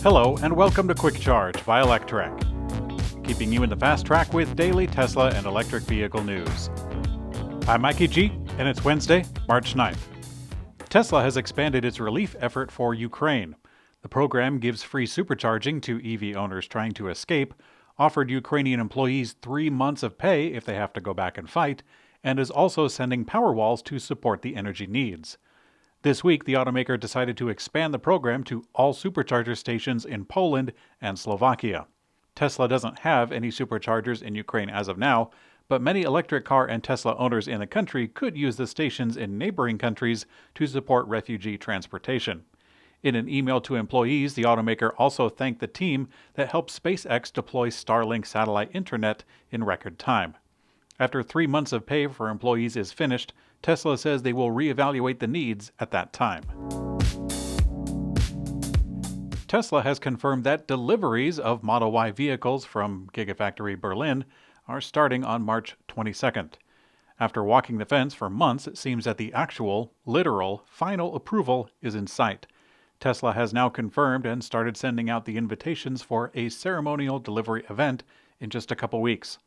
Hello and welcome to Quick Charge by Electrek, keeping you in the fast track with daily Tesla and electric vehicle news. I'm Mikey G, and it's Wednesday, March 9th. Tesla has expanded its relief effort for Ukraine. The program gives free supercharging to EV owners trying to escape, offered Ukrainian employees 3 months of pay if they have to go back and fight, and is also sending Powerwalls to support the energy needs. This week, the automaker decided to expand the program to all supercharger stations in Poland and Slovakia. Tesla doesn't have any superchargers in Ukraine as of now, but many electric car and Tesla owners in the country could use the stations in neighboring countries to support refugee transportation. In an email to employees, the automaker also thanked the team that helped SpaceX deploy Starlink satellite internet in record time. After 3 months of pay for employees is finished, Tesla says they will reevaluate the needs at that time. Tesla has confirmed that deliveries of Model Y vehicles from Gigafactory Berlin are starting on March 22nd. After walking the fence for months, it seems that the actual, literal, final approval is in sight. Tesla has now confirmed and started sending out the invitations for a ceremonial delivery event in just a couple weeks.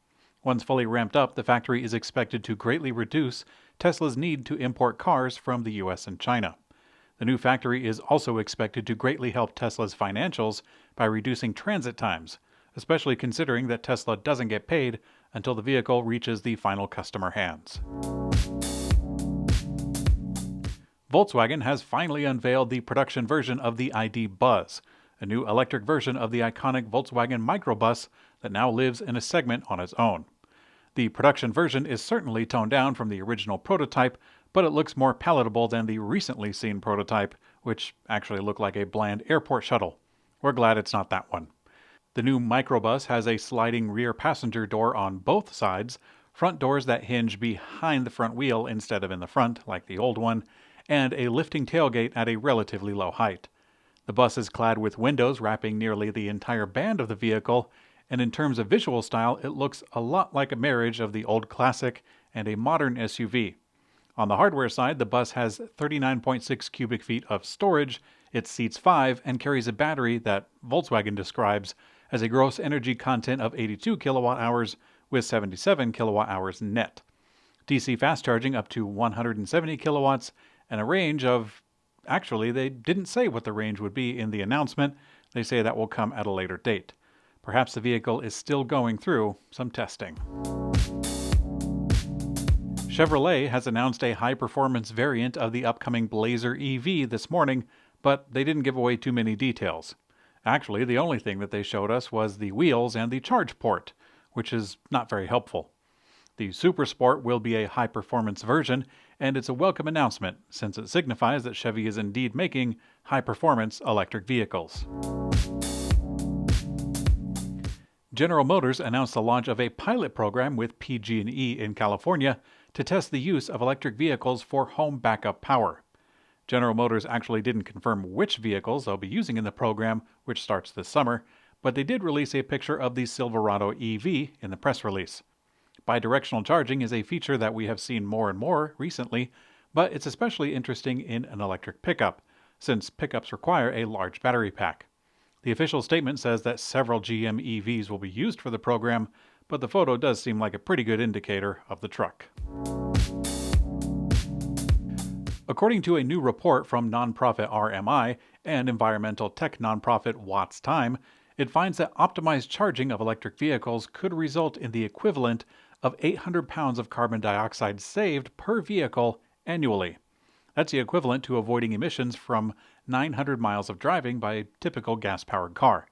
Once fully ramped up, the factory is expected to greatly reduce Tesla's need to import cars from the US and China. The new factory is also expected to greatly help Tesla's financials by reducing transit times, especially considering that Tesla doesn't get paid until the vehicle reaches the final customer hands. Volkswagen has finally unveiled the production version of the ID.Buzz, a new electric version of the iconic Volkswagen Microbus that now lives in a segment on its own. The production version is certainly toned down from the original prototype, but it looks more palatable than the recently seen prototype, which actually looked like a bland airport shuttle. We're glad it's not that one. The new Microbus has a sliding rear passenger door on both sides, front doors that hinge behind the front wheel instead of in the front, like the old one, and a lifting tailgate at a relatively low height. The bus is clad with windows wrapping nearly the entire band of the vehicle, and in terms of visual style, it looks a lot like a marriage of the old classic and a modern SUV. On the hardware side, the bus has 39.6 cubic feet of storage, it seats 5, and carries a battery that Volkswagen describes as a gross energy content of 82 kilowatt hours with 77 kilowatt hours net. DC fast charging up to 170 kilowatts, and a range of... Actually, they didn't say what the range would be in the announcement. They say that will come at a later date. Perhaps the vehicle is still going through some testing. Chevrolet has announced a high-performance variant of the upcoming Blazer EV this morning, but they didn't give away too many details. Actually, the only thing that they showed us was the wheels and the charge port, which is not very helpful. The Super Sport will be a high-performance version, and it's a welcome announcement since it signifies that Chevy is indeed making high-performance electric vehicles. General Motors announced the launch of a pilot program with PG&E in California to test the use of electric vehicles for home backup power. General Motors actually didn't confirm which vehicles they'll be using in the program, which starts this summer, but they did release a picture of the Silverado EV in the press release. Bidirectional charging is a feature that we have seen more and more recently, but it's especially interesting in an electric pickup, since pickups require a large battery pack. The official statement says that several GM EVs will be used for the program, but the photo does seem like a pretty good indicator of the truck. According to a new report from nonprofit RMI and environmental tech nonprofit Watts Time, it finds that optimized charging of electric vehicles could result in the equivalent of 800 pounds of carbon dioxide saved per vehicle annually. That's the equivalent to avoiding emissions from 900 miles of driving by a typical gas-powered car.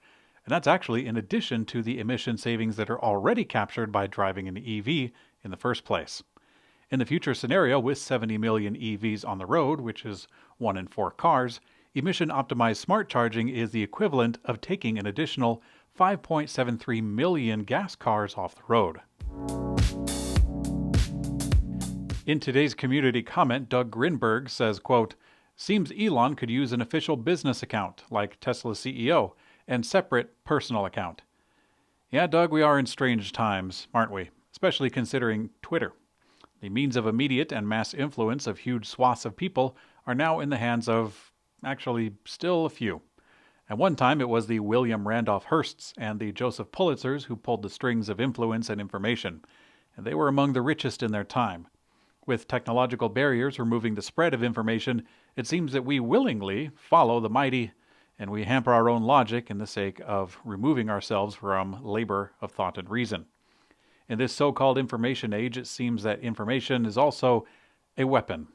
And that's actually in addition to the emission savings that are already captured by driving an EV in the first place. In the future scenario with 70 million EVs on the road, which is 1 in 4 cars, emission-optimized smart charging is the equivalent of taking an additional 5.73 million gas cars off the road. In today's community comment, Doug Grinberg says, quote, "Seems Elon could use an official business account, like Tesla's CEO, and separate personal account." Yeah, Doug, we are in strange times, aren't we? Especially considering Twitter. The means of immediate and mass influence of huge swaths of people are now in the hands of, actually, still a few. At one time, it was the William Randolph Hearsts and the Joseph Pulitzers who pulled the strings of influence and information, and they were among the richest in their time. With technological barriers removing the spread of information, it seems that we willingly follow the mighty, and we hamper our own logic in the sake of removing ourselves from labor of thought and reason. In this so-called information age, it seems that information is also a weapon.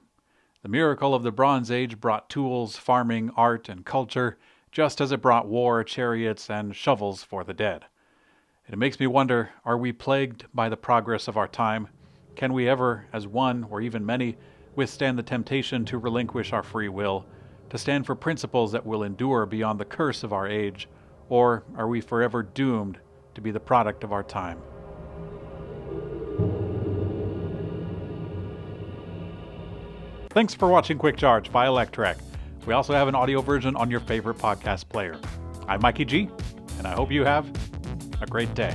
The miracle of the Bronze Age brought tools, farming, art, and culture, just as it brought war, chariots, and shovels for the dead. And it makes me wonder, are we plagued by the progress of our time? Can we ever, as one or even many, withstand the temptation to relinquish our free will, to stand for principles that will endure beyond the curse of our age, or are we forever doomed to be the product of our time? Thanks for watching Quick Charge by Electrek. We also have an audio version on your favorite podcast player. I'm Mikey G, and I hope you have a great day.